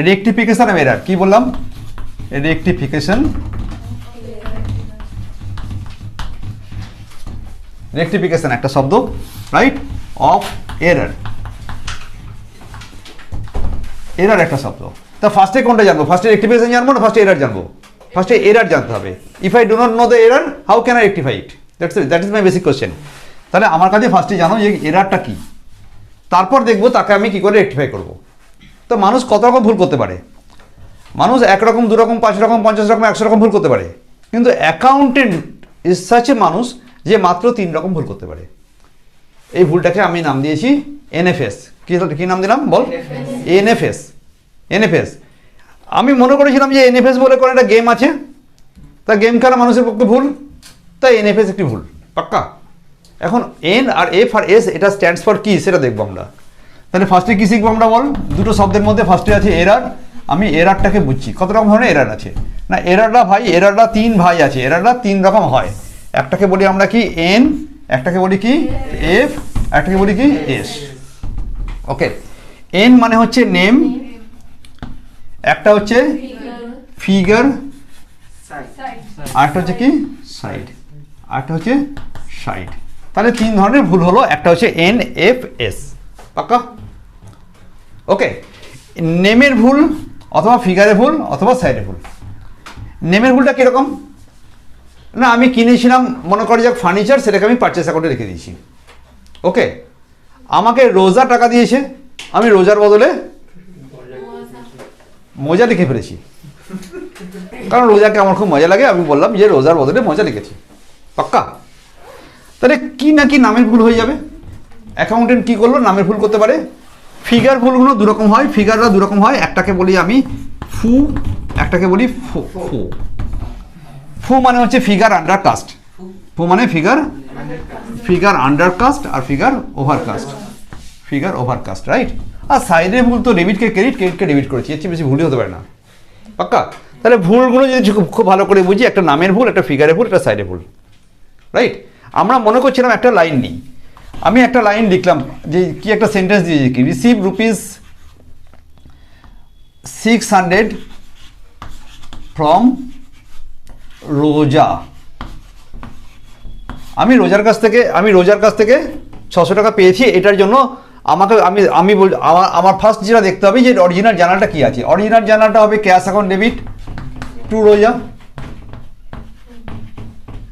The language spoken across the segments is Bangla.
রেকটিফিকেশন অফ এরার, কি বললাম? রেকটিফিকেশন, রেকটিফিকেশন একটা শব্দ, রাইট, অফ এরার, এরার একটা শব্দ। তা ফার্স্টে কোনটা জানবো? ফার্স্টে রেকটিফিকেশন জানবো না ফার্স্টে এরার জানবো? ফার্স্টে এরার জানতে হবে। If I do not know the error, how can I rectify it? That is my basic question. তাহলে আমার কাছে ফার্স্টে জানো যে এরারটা কি, তারপর দেখবো তাকে আমি কি করে রেকটিফাই করব। তো মানুষ কত রকম ভুল করতে পারে? মানুষ 1 রকম 2 রকম 5 রকম 50 রকম 100 রকম ভুল করতে পারে, কিন্তু অ্যাকাউন্টেন্ট ইজ সাচ এ মানুষ যে মাত্র 3 রকম ভুল করতে পারে। এই ভুলটাকে আমি নাম দিয়েছি এনএফএস। কি নাম দিলাম বল? এনএফএস। এনএফএস আমি মনে করেছিলাম যে এনএফএস বলে কোনো একটা গেম আছে, তা গেম খেলা মানুষের পক্ষে ভুল, তাই এনএফএস একটি ভুল, পাক্কা। এখন এন আর এফ আর এস এটা স্ট্যান্ডস ফর কি সেটা দেখবো আমরা। তাহলে ফার্স্টে কী শিখবো আমরা বল? দুটো শব্দের মধ্যে ফার্স্টে আছে এরার। আমি এরারটাকে বুঝছি, কত রকম ধরনের এরার আছে না? এরারটা ভাই, এরারটা 3 ভাই আছে, এরারটা 3 রকম হয়। একটাকে বলি আমরা কি এন, একটাকে বলি কি এফ, একটাকে বলি কি এস। ওকে, এন মানে হচ্ছে নেম, একটা হচ্ছে ফিগার, আরেকটা হচ্ছে কি সাইড, আরেকটা হচ্ছে সাইড। তাহলে 3 ধরনের ভুল হলো, একটা হচ্ছে এন এফ এস, পাক্কা। ওকে, নেমের ভুল অথবা ফিগারের ভুল অথবা সাইডের ভুল। নেমের ভুলটা কীরকম না? আমি কিনেছিলাম মনে করি যাক ফার্নিচার, সেটাকে আমি পারচেস অ্যাকাউন্টে রেখে দিয়েছি। ওকে, আমাকে রোজা টাকা দিয়েছে, আমি রোজার বদলে মোজা লিখে ফেলেছি, কারণ রোজাকে আমার খুব মজা লাগে, আমি বললাম যে রোজার বদলে মোজা লিখেছি, পাক্কা। তাহলে কি না কি নামের ভুল হয়ে যাবে। অ্যাকাউন্টেন্ট কি করলো? নামের ভুল করতে পারে। ফিগার ভুলগুলো 2 রকম হয়, ফিগাররা 2 রকম হয়, একটাকে বলি আমি ফু, একটাকে বলি ফু। ফু ফু মানে হচ্ছে ফিগার আন্ডার কাস্ট, ফু মানে ফিগার, ফিগার আন্ডার কাস্ট আর figure overcast, figure overcast, right. আর সাইডের ভুল তো ডেবিটকে ক্রেডিট, ক্রেডিটকে ডেবিট করেছি, এর চেয়ে বেশি ভুলই হতে পারে না, পাক্কা। তাহলে ভুলগুলো যদি খুব ভালো করে বুঝি, একটা নামের ভুল, একটা ফিগারের ভুল, একটা সাইডের ভুল, রাইট। আমরা মনে করছিলাম একটা লাইন নেই, আমি একটা লাইন লিখলাম যে কি একটা সেন্টেন্স দিয়েছি কি রিসিভ ₹600 ফ্রম রোজা। আমি রোজার কাছ থেকে 600 টাকা পেয়েছি। এটার জন্য আমাকে আমি আমার ফার্স্ট যেটা দেখতে হবে যে অরিজিনাল জার্নালটা কি আছে। অরিজিনাল জার্নালটা হবে ক্যাশ অ্যাকাউন্ট ডেবিট টু রোজা।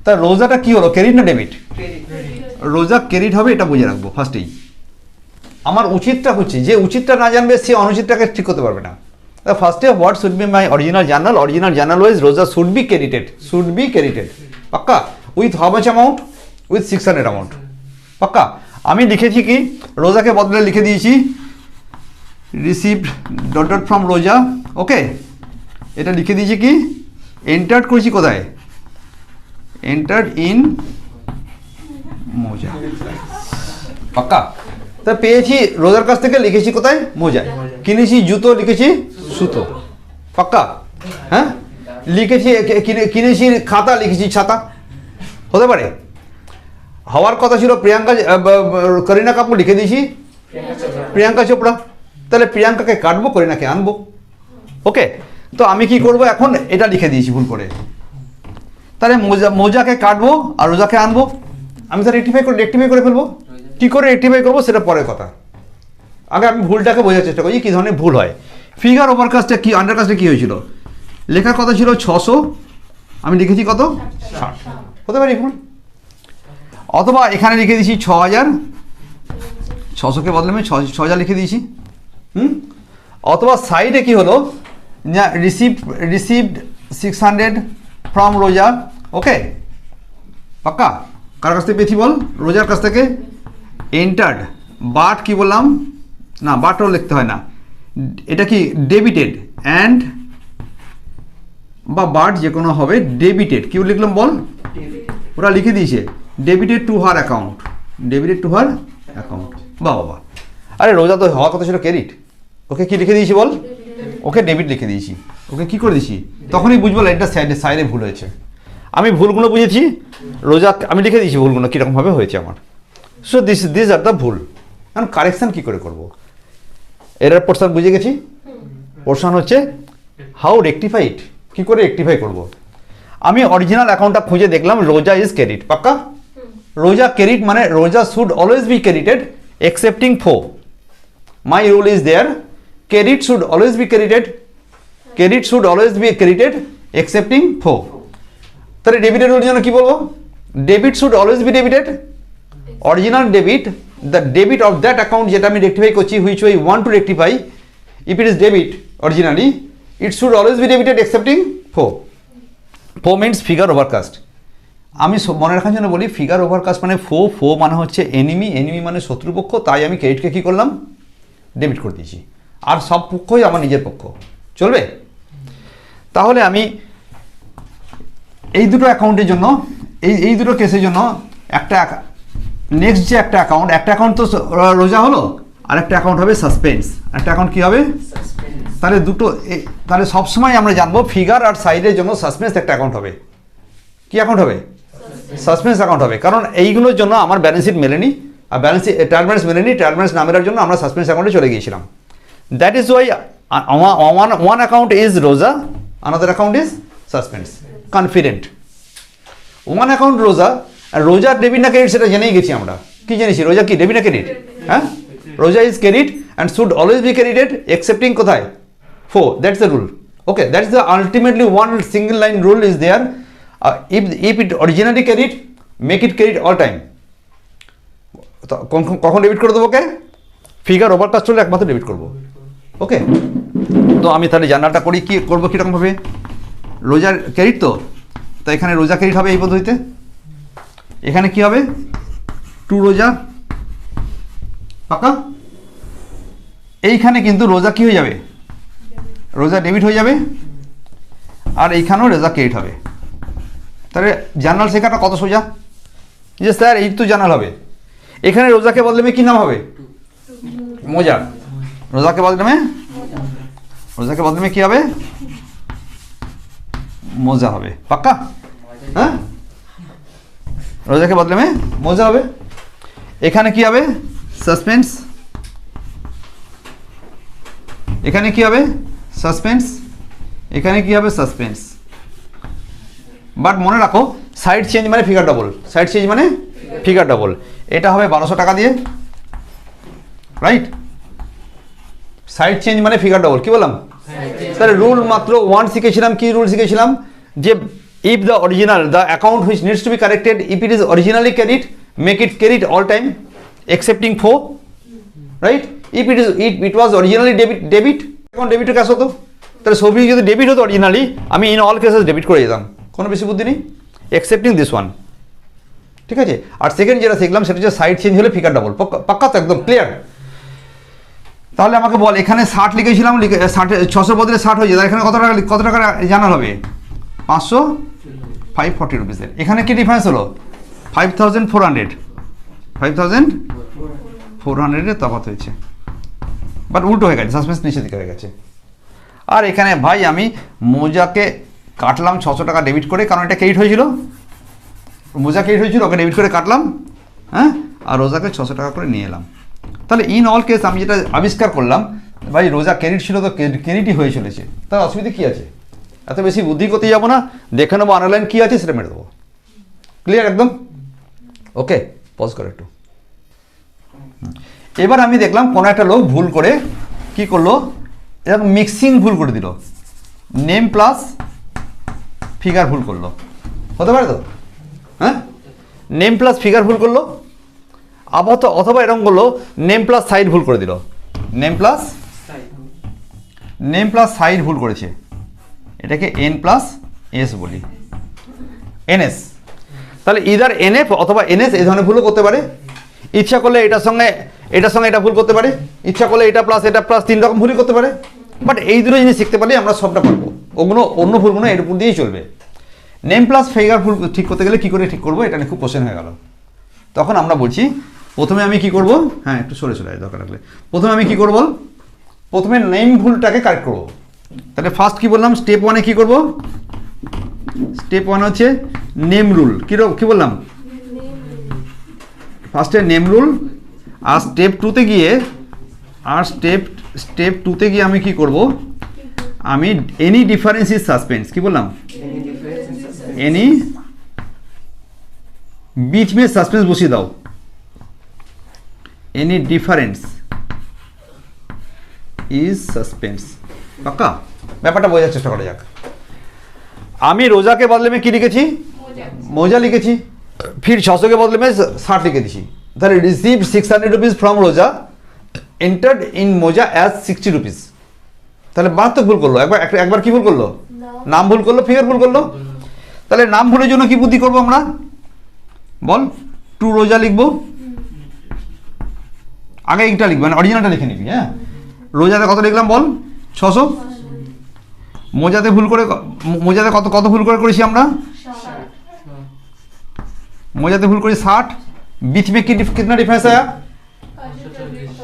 তা রোজাটা কি হলো, ক্রেডিট না ডেবিট? রোজা ক্রেডিট হবে, এটা বুঝে রাখবো ফার্স্টেই। আমার উচিতটা হচ্ছে, যে উচিতটা না জানবে সে অনুচিতটাকে ঠিক করতে পারবে না। ফার্স্টে what should be my original journal, original journal wise রোজা শুড বি ক্রেডিটেড, পাক্কা। With how much amount? With 600 amount, পাক্কা। আমি লিখেছি কি রোজাকে বদলে লিখে দিয়েছি রিসিভড ডট ডট ফ্রম রোজা। ওকে, এটা লিখে দিয়েছি কি এন্টার্ড করেছি কোথায়? এন্টার্ড ইন মোজা, পাক্কা। তা পেয়েছি রোজার কাছ থেকে, লিখেছি কোথায়? মোজায়। কিনেছি জুতো, লিখেছি সুতো, পাক্কা। হ্যাঁ, লিখেছি কিনেছি খাতা, লিখেছি ছাতা, হতে পারে। হওয়ার কথা ছিল করিনা কাপুর, লিখে দিয়েছি প্রিয়াঙ্কা চোপড়া। তাহলে প্রিয়াঙ্কাকে কাটবো, করিনাকে আনবো। ওকে, তো আমি কি করব এখন? এটা লিখে দিয়েছি ভুল করে। তাহলে মোজাকে কাটবো আর রোজাকে আনবো। আমি তো রেক্টিফাই করে ফেলবো। কী করে রেক্টিফাই করবো সেটা পরের কথা, আগে আমি ভুলটাকে বোঝার চেষ্টা করি কী ধরনের ভুল হয়। ফিগার ওভার কাস্টে কি, আন্ডার কাস্টে কী হয়েছিল? লেখার কথা ছিল 600, আমি লিখেছি কত? 60, হতে পারে ভুল। অথবা এখানে লিখে দিয়েছি 6000, 600কে বদলে আমি 6000 লিখে দিয়েছি। অথবা সাইডে কি হলো, রিসিভড 600 ফ্রম রোজা। ওকে, পাক্কা। কার কাছ থেকে পেয়েছি বল? রোজার কাছ থেকে। এন্টার্ড, বাট কি বললাম না, বাটও লিখতে হয় না, এটা কি ডেবিটেড অ্যান্ড বা বাট যে কোনো হবে, ডেবিটেড কি লিখলাম বল? ওরা লিখে দিয়েছে debited to her account, debited to her account. বাবা, আরে রোজা তো হওয়ার কথা ছিল ক্রেডিট, ওকে কি লিখে দিয়েছি বল? ওকে ডেবিট লিখে দিয়েছি। ওকে কি করে দিয়েছি? তখনই বুঝবো লাইনটা সাইডে ভুল হয়েছে। আমি ভুলগুলো বুঝেছি, রোজা আমি লিখে দিয়েছি ভুলগুলো কীরকমভাবে হয়েছে আমার। সো দিস আর দ্য ভুল। এখন কারেকশান কী করে করবো? এরার পোর্শন বুঝে গেছি, পোর্শন হচ্ছে হাউ রেকটিফাইড, কি করে রেকটিফাই করব। আমি অরিজিনাল অ্যাকাউন্টটা খুঁজে দেখলাম, রোজা ইজ ক্রেডিট, পাক্কা? রোজা ক্রেডিট মানে রোজা should always be credited excepting ফো। My rule is there, credit should always be credited, credit should always be credited excepting ফো। তাহলে ডেবিটের রুল জন্য কি বলবো? Debit should always be debited, original debit, the debit of that account যেটা আমি রেকটিফাই করছি, which why want to rectify, if it is debit originally, it should always be debited excepting ফো। ফো মিনস ফিগার ওভারকাস্ট। আমি মনে রাখার জন্য বলি, ফিগার ওভারকাস্ট মানে ফো, ফো মানে হচ্ছে এনিমি, এনিমি মানে শত্রুপক্ষ, তাই আমি ক্রেডিটকে কী করলাম? ডেবিট করে দিয়েছি, আর সব পক্ষই আমার নিজের পক্ষ, চলবে? তাহলে আমি এই দুটো অ্যাকাউন্টের জন্য, এই দুটো কেসের জন্য একটা নেক্সট যে একটা অ্যাকাউন্ট তো রোজা হলো, আর একটা অ্যাকাউন্ট হবে সাসপেন্স। একটা অ্যাকাউন্ট কী হবে? তাহলে দুটো, তাহলে সবসময় আমরা জানবো ফিগার আর সাইডের জন্য সাসপেন্স একটা অ্যাকাউন্ট হবে। কি অ্যাকাউন্ট হবে? সাসপেন্স অ্যাকাউন্ট হবে, কারণ এইগুলোর জন্য আমার ব্যালেন্স শিট মেলেনি, আর ব্যালেন্স ট্রায়াল ব্যালেন্স মেলেনি, ট্রায়াল ব্যালেন্স না মেলার জন্য আমরা সাসপেন্স অ্যাকাউন্টে চলে গিয়েছিলাম। That is why one account is রোজা, another account is suspense, confident. One account রোজা, আর রোজা ডেবিট না ক্রেডিট সেটা জেনেই গেছি আমরা। কি জেনেছি? রোজা কি ডেবিট না ক্রেডিট? হ্যাঁ, রোজা is credit and should always be credited excepting কোথায়? ফো। That's the rule. Okay, that's the ultimately one single line rule is there. If it originally credit, make it credit all time. কখন ডেবিট করে দেবো? ওকে, ফিগার ওভারকাস্ট হলে একমাত্র ডেবিট করবো। ওকে, তো আমি তাহলে জার্নালটা করি, কি করবো কীরকমভাবে? রোজার ক্রেডিট তো এখানে রোজা ক্রেডিট হবে এই পদ্ধতিতে। এখানে কি হবে? টু রোজা, পাকা। এইখানে কিন্তু রোজা কি হয়ে যাবে? রোজা ডেবিট হয়ে যাবে, আর এইখানেও রোজা ক্রেডিট হবে। তাহলে জার্নাল শেখাটা কত সোজা যে স্যার এই তো জার্নাল হবে। এখানে রোজাকে বদলে কি নাম হবে? মোজা। রোজাকে বদলে কি হবে? মোজা হবে, পাক্কা? হ্যাঁ, রোজাকে বদলে মোজা হবে। এখানে কি হবে? সাসপেন্স। এখানে কি হবে? সাসপেন্স। এখানে কি হবে? সাসপেন্স। বাট মনে রাখো, সাইড চেঞ্জ মানে ফিগার ডবল, সাইড চেঞ্জ মানে ফিগার ডবল। এটা হবে 1200 টাকা দিয়ে, রাইট? সাইড চেঞ্জ মানে ফিগার ডবল, কি বললাম? তাহলে রুল মাত্র ওয়ান শিখেছিলাম। কি রুল শিখেছিলাম? যে if the original, the account which needs to be corrected, if it is originally credit, make it credit all time excepting ফো, right? If it was originally debit, এখন ডেবিট ক্যাশ হতো, তাহলে সবই যদি ডেবিট হতো অরিজিনালি, আমি ইন অল কেসেস ডেবিট করে যেতাম, কোনো বেশি বুদ্ধি নেই, এক্সেপ্টিং দিস ওয়ান। ঠিক আছে? আর সেকেন্ড যেটা শিখলাম সেটা হচ্ছে সাইড চেঞ্জ হলে ফিগার ডবল, পাক্কা তো, একদম ক্লিয়ার। তাহলে আমাকে বল, এখানে 60 লিখেছিলাম, 600 বদলে 60 হয়ে যায়, এখানে কত টাকা জানাল হবে? 540 রুপিসের। এখানে কি ডিফারেন্স হলো? 5400 তফাৎ হয়েছে, বাট উল্টো হয়ে গেছে, সাসপেন্স নিচে দিকে হয়ে গেছে। আর এখানে ভাই আমি মোজাকে কাটলাম 600 টাকা ডেবিট করে, কারণ এটা ক্রেডিট হয়েছিল, মোজা ক্রেডিট হয়েছিল, ওকে ডেবিট করে কাটলাম, হ্যাঁ, আর রোজাকে 600 টাকা করে নিয়ে এলাম। তাহলে ইন অল কেস আমি যেটা আবিষ্কার করলাম, ভাই রোজা ক্রেডিট ছিল তো ক্রেডিটই হয়ে চলেছে, তার অসুবিধা কী আছে? এত বেশি বুদ্ধি করতে যাবো না, দেখে নেবো আন্ডারলাইন কী আছে সেটা মেরে দেবো। ক্লিয়ার একদম? ওকে, পজ করে একটু। এবার আমি দেখলাম কোনো একটা লোক ভুল করে কি করলো, এরকম মিক্সিং ভুল করে দিল, নেম প্লাস ফিগার ভুল করলো, হতে পারে তো? হ্যাঁ, নেম প্লাস ফিগার ভুল করলো, অথবা এরকম করলো নেম প্লাস সাইড ভুল করে দিল, নেম প্লাস সাইড ভুল করেছে, এটাকে এন প্লাস এস বলি, এনএস। তাহলে ইদার এনএফ অথবা এনএস এই ধরনের ভুলও করতে পারে। ইচ্ছা করলে এটার সঙ্গে এটা ভুল করতে পারে, ইচ্ছা করলে এটা প্লাস 3 রকম ভুলই করতে পারে। বাট এই দুটো জিনিস শিখতে পারলে আমরা সবটা পারবো, ওগুলো অন্য ভুলগুলো এর উপর দিয়েই চলবে। নেম প্লাস ফিগার ভুল ঠিক করতে গেলে কী করে ঠিক করবো, এটা নিয়ে খুব কোশ্চেন হয়ে গেল। তখন আমরা বলছি প্রথমে আমি কি করব, হ্যাঁ একটু সরে চলে দরকার লাগলে, প্রথমে আমি কি করব, প্রথমে নেম ভুলটাকে কারেক্ট করবো। তাহলে ফার্স্ট কি বললাম, স্টেপ 1-এ কি করব, স্টেপ 1 হচ্ছে নেম রুল। কি বললাম, ফার্স্টে নেম রুল, আর স্টেপ 2-তে গিয়ে আমি কি করব, আমি এনি ডিফারেন্স ইজ সাসপেন্স, কি বললাম? এনি बीच में সাসপেন্স বসিয়ে দাও, এনি ডিফারেন্স ইজ সাসপেন্স। পাক্কা? ব্যাপারটা বোঝার চেষ্টা করা যাক। আমি रोजा के बदले में কি লিখেছি? मोजा লিখেছি। फिर 600 के बदले में 60 লিখে দিছি। তাহলে রিসিভ 600 রুপিস ফ্রম रोजा, এন্টার্ড ইন মোজা অ্যাজ 60 রুপিস। তাহলে বাদ তো ভুল করলো, একবার কি ভুল করলো? নাম ভুল করলো, ফিগার ভুল করলো। তাহলে নাম ভুলের জন্য কি বুদ্ধি করবো আমরা? বল, টু रोजा লিখবো, আগে এইটা লিখবো, মানে অরিজিনালটা লিখে নিবি। হ্যাঁ, রোজাতে কত লিখলাম বল? 600। মোজাতে ভুল করে, মোজাতে কত কত ভুল করে করেছি আমরা? मोजाते भूल करी 60, बीच में कितना डिफरेंस आया?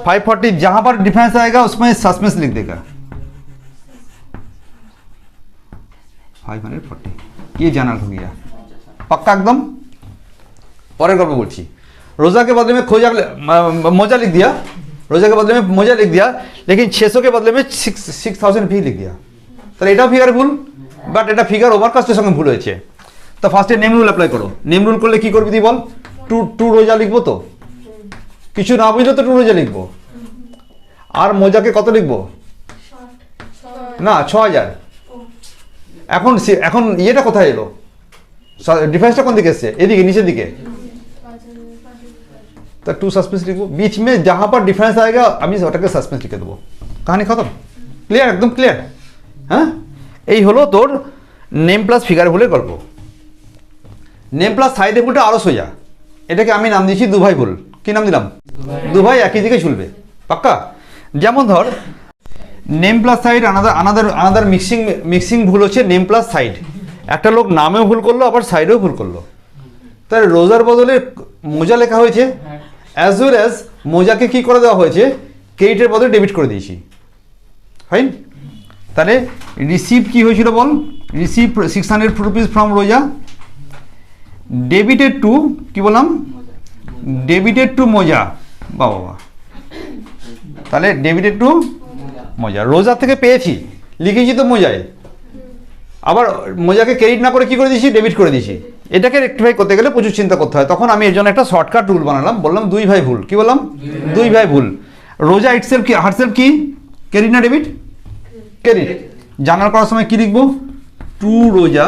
540। जहां पर डिफरेंस आएगा उसमें सस्पेंस लिख देगा 540। ये जाना हो गया पक्का एकदम। परेर गल्प बोलছি, रोजा के बदले में खोजा मोजा लिख दिया, रोजा के बदले में मोजा लिख दिया, लेकिन 600 के बदले में 6000 भी लिख दिया। তাহলে এটাও ফিগার ভুল, বাট এটা ফিগার ওভারকাস্টের সঙ্গে ভুল হয়েছে। তো ফার্স্টে নেম রুল অ্যাপ্লাই করো। নেম রুল করলে কি করবি তুই বল? টু রোজা লিখবো, তো কিছু না বুঝলে তো টু রোজা লিখবো। আর মোজাকে কত লিখবো? না 6000। এখন এখন ইয়েটা কোথায় এলো? ডিফারেন্সটা কোন দিকে এসছে? এদিকে, নিচের দিকে। তো টু সাসপেন্স লিখবো, बीच में जहां पर डिफरेंस आएगा আমি ওটাকে সাসপেন্স লিখে দেবো। কাহিনী খতম, ক্লিয়ার, একদম ক্লিয়ার। হ্যাঁ, এই হলো তোর নেম প্লাস ফিগার ভুলের গল্প। নেম প্লাস সাইডে ভুলটা আরো সোজা। এটাকে আমি নাম দিয়েছি দুভাই ভুল। কি নাম দিলাম? দুভাই একই দিকে ঝুলবে। পাক্কা? যেমন ধর name plus side another mixing ভুল হচ্ছে নেম প্লাস সাইড। একটা লোক নামেও ভুল করলো, আবার সাইডেও ভুল করলো। তাহলে রোজার বদলে মোজা লেখা হয়েছে, অ্যাজ ওয়েল অ্যাজ মোজাকে কি করে দেওয়া হয়েছে? ক্রেডিটের বদলে ডেবিট করে দিয়েছি। ফাইন? তাহলে রিসিভ কি হয়েছিল বল? রিসিভ 600 রুপিস ফ্রম রোজা, ডেবিটেড টু, কি বললাম? ডেবিটেড টু মোজা। বাবা, তাহলে ডেবিটেড টু মোজা। রোজা থেকে পেয়েছি, লিখেছি তো মোজায়, আবার মোজাকে ক্রেডিট না করে কি করে দিয়েছি? ডেবিট করে দিয়েছি। এটাকে রেক্টিফাই করতে গেলে প্রচুর চিন্তা করতে হয়। তখন আমি এর জন্য একটা শর্টকাট রুল বানালাম, বললাম দুই ভাই ভুল। কি বললাম? দুই ভাই ভুল। রোজা ইটসেলফ কি, হারসেলফ কি? ক্রেডিট না ডেবিট? ক্রেডিট। জানার করার সময় কি লিখবো? টু রোজা,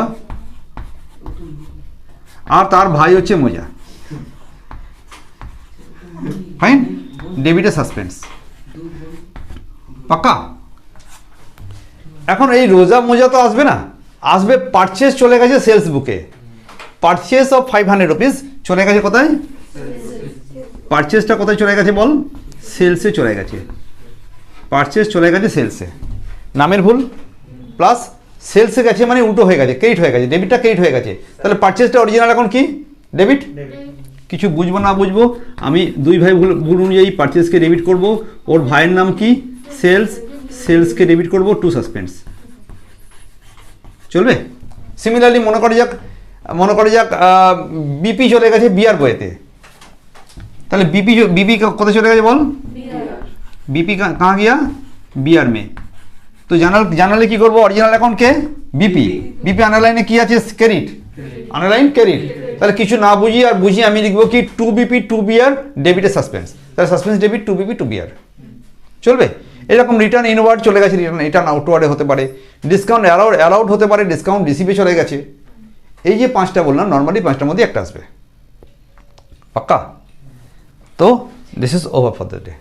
আর তার ভাই হচ্ছে মোজা। ফাইন? ডেবিটে সাসপেন্স। পাক্কা? এখন এই রোজা মোজা তো আসবে না, আসবে পারচেস চলে গেছে সেলস বুকে। পারচেস অফ 500 রুপিস চলে গেছে কোথায়? পারচেসটা কোথায় চলে গেছে বল? সেলসে চলে গেছে। পারচেস চলে গেছে সেলসে, নামের ভুল প্লাস সেলসে গেছে মানে উল্টো হয়ে গেছে, ক্রেডিট হয়ে গেছে, ডেবিটটা ক্রেডিট হয়ে গেছে। তাহলে পারচেসটা অরিজিনাল এখন কি? ডেবিট। কিছু বুঝবো না বুঝবো, আমি দুই ভাই ভুল অনুযায়ী পারচেসকে ডেবিট করব। ওর ভাইয়ের নাম কি? সেলস, সেলসকে ডেবিট করব, টু সাসপেন্স। চলবে? সিমিলারলি মনে করা যাক বিপি চলে গেছে বিআর বইতে। তাহলে বিপি কোথায় চলে গেছে বল? বিপি কাহা গিয়া? বিআর মে। তো জানালে কি করবো? অরিজিনাল অ্যাকাউন্ট কে? বিপি। বিপি আন্ডারলাইনে কি আছে? ক্রেডিট। Underline credit. তাহলে কিছু না বুঝি আর বুঝি আমি লিখবো কি? টু বিপি টু বিআর, ডেবিটে সাসপেন্স। তাহলে suspense debit, to BP to BR. চলবে? এরকম রিটার্ন ইনওয়ার্ড চলে গেছে, রিটার্ন আউটওয়ার্ডে হতে পারে, ডিসকাউন্ট অ্যালাউড হতে পারে, ডিসকাউন্ট রিসিভে চলে গেছে। এই যে পাঁচটা বললাম, নর্মালি পাঁচটার মধ্যে একটা আসবে। পাক্কা? তো this is over for the day.